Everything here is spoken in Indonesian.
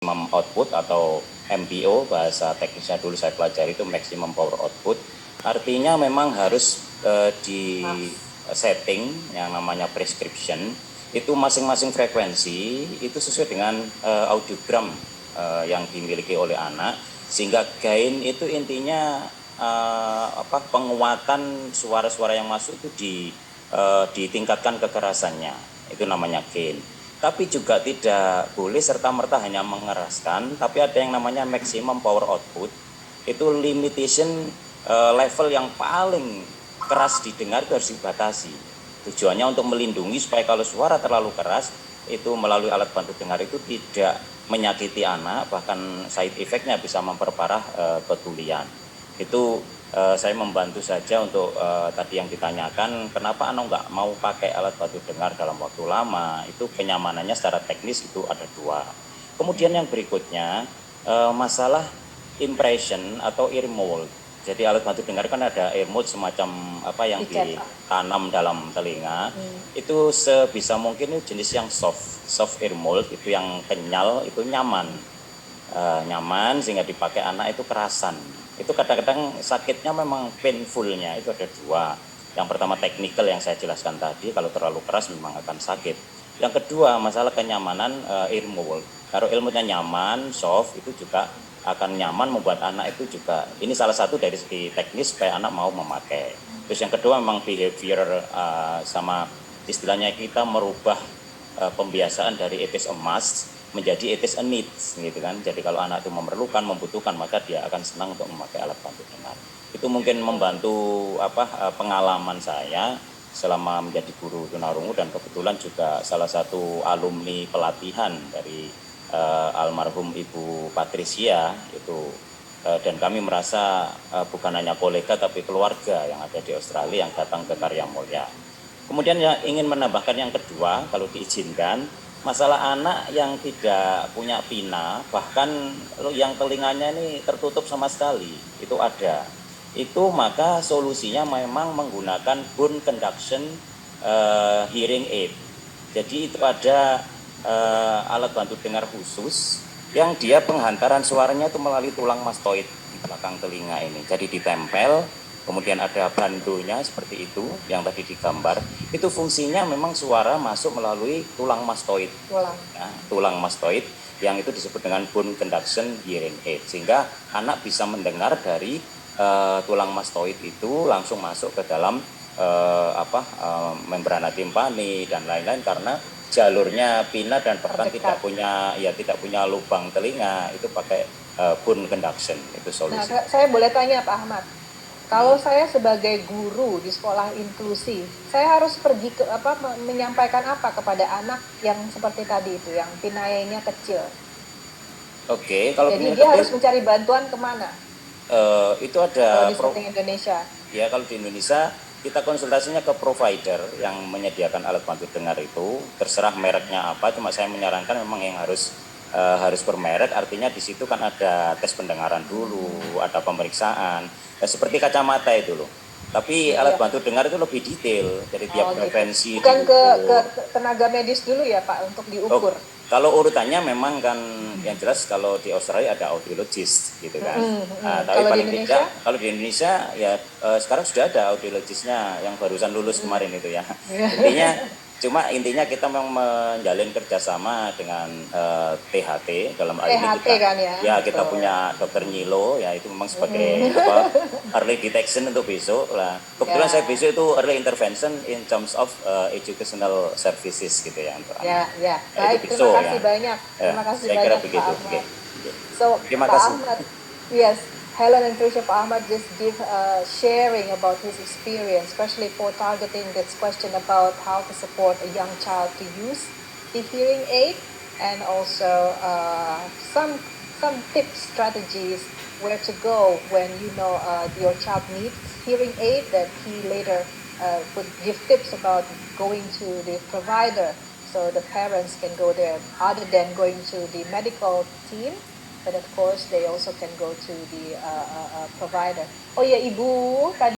maximum output atau MPO, bahasa teknisnya dulu saya pelajari itu maximum power output. Artinya memang harus di setting yang namanya prescription, itu masing-masing frekuensi itu sesuai dengan audiogram yang dimiliki oleh anak, sehingga gain itu intinya penguatan suara-suara yang masuk itu ditingkatkan kekerasannya, itu namanya gain. Tapi juga tidak boleh serta-merta hanya mengeraskan, tapi ada yang namanya maximum power output, itu limitation level yang paling keras didengar itu harus dibatasi. Tujuannya untuk melindungi supaya kalau suara terlalu keras itu melalui alat bantu dengar itu tidak menyakiti anak, bahkan side effect-nya bisa memperparah ketulian. Itu saya membantu saja untuk tadi yang ditanyakan, kenapa anak nggak mau pakai alat bantu dengar dalam waktu lama, itu kenyamanannya secara teknis itu ada dua. Kemudian yang berikutnya, masalah impression atau ear mold. Jadi alat bantu dengar kan ada ear mold semacam yang ditanam dalam telinga. Itu sebisa mungkin itu jenis yang soft ear mold, itu yang kenyal, itu nyaman sehingga dipakai anak itu kerasan. Itu kadang-kadang sakitnya memang painfulnya itu ada dua. Yang pertama technical yang saya jelaskan tadi, kalau terlalu keras memang akan sakit. Yang kedua masalah kenyamanan ear mold. Kalau ilmunya nyaman, soft, itu juga akan nyaman membuat anak itu juga, ini salah satu dari segi teknis supaya anak mau memakai. Terus yang kedua memang behavior sama istilahnya kita merubah pembiasaan dari it is a must menjadi it is a needs gitu kan. Jadi kalau anak itu memerlukan, membutuhkan, maka dia akan senang untuk memakai alat bantu dengar. Itu mungkin membantu pengalaman saya selama menjadi guru tunarungu, dan kebetulan juga salah satu alumni pelatihan dari almarhum Ibu Patricia itu, dan kami merasa bukan hanya kolega tapi keluarga yang ada di Australia yang datang ke Karya Mulia. Kemudian yang ingin menambahkan yang kedua, kalau diizinkan, masalah anak yang tidak punya pina, bahkan yang telinganya ini tertutup sama sekali, itu ada. Itu maka solusinya memang menggunakan bone conduction hearing aid. Jadi itu ada alat bantu dengar khusus yang dia penghantaran suaranya itu melalui tulang mastoid di belakang telinga ini. Jadi ditempel, kemudian ada bandonya seperti itu yang tadi digambar. Itu fungsinya memang suara masuk melalui tulang mastoid. Tulang mastoid yang itu disebut dengan bone conduction hearing aid, sehingga anak bisa mendengar dari tulang mastoid itu langsung masuk ke dalam membrana timpani dan lain-lain, karena jalurnya pina dan bahkan tidak punya lubang telinga, itu pakai bone conduction, itu solusi. Nah, saya boleh tanya Pak Ahmad, kalau saya sebagai guru di sekolah inklusi, saya harus pergi ke menyampaikan apa kepada anak yang seperti tadi itu, yang pinainya kecil? Oke, kalau jadi dia harus mencari bantuan kemana? Itu ada di setting Indonesia. Ya, kalau di Indonesia kita konsultasinya ke provider yang menyediakan alat bantu dengar itu, terserah mereknya apa, cuma saya menyarankan memang yang harus bermerek, artinya di situ kan ada tes pendengaran dulu, ada pemeriksaan, seperti kacamata itu loh. Tapi alat bantu dengar itu lebih detail, jadi tiap frekuensi. Bukan ke tenaga medis dulu ya Pak untuk diukur? Kalau urutannya memang kan yang jelas kalau di Australia ada audiologist gitu kan. Tapi paling tidak kalau di Indonesia ya sekarang sudah ada audiologisnya yang barusan lulus kemarin itu ya. Intinya kita memang menjalin kerjasama dengan THT dalam hal ini kita kan kita punya Dokter Nyilo ya, itu memang sebagai early detection untuk besok lah. Kebetulan saya besok itu early intervention in terms of educational services gitu ya untuk anak. Baik, terima kasih banyak. Terima kasih banyak Pak Ahmad. So Pak Ahmad, yes, Helen and Tricia, Pak Ahmad just give sharing about his experience, especially for targeting this question about how to support a young child to use the hearing aid, and also some tips, strategies where to go when your child needs hearing aid, that he later would give tips about going to the provider so the parents can go there other than going to the medical team, but of course they also can go to the provider. Oh ya Ibu, tadi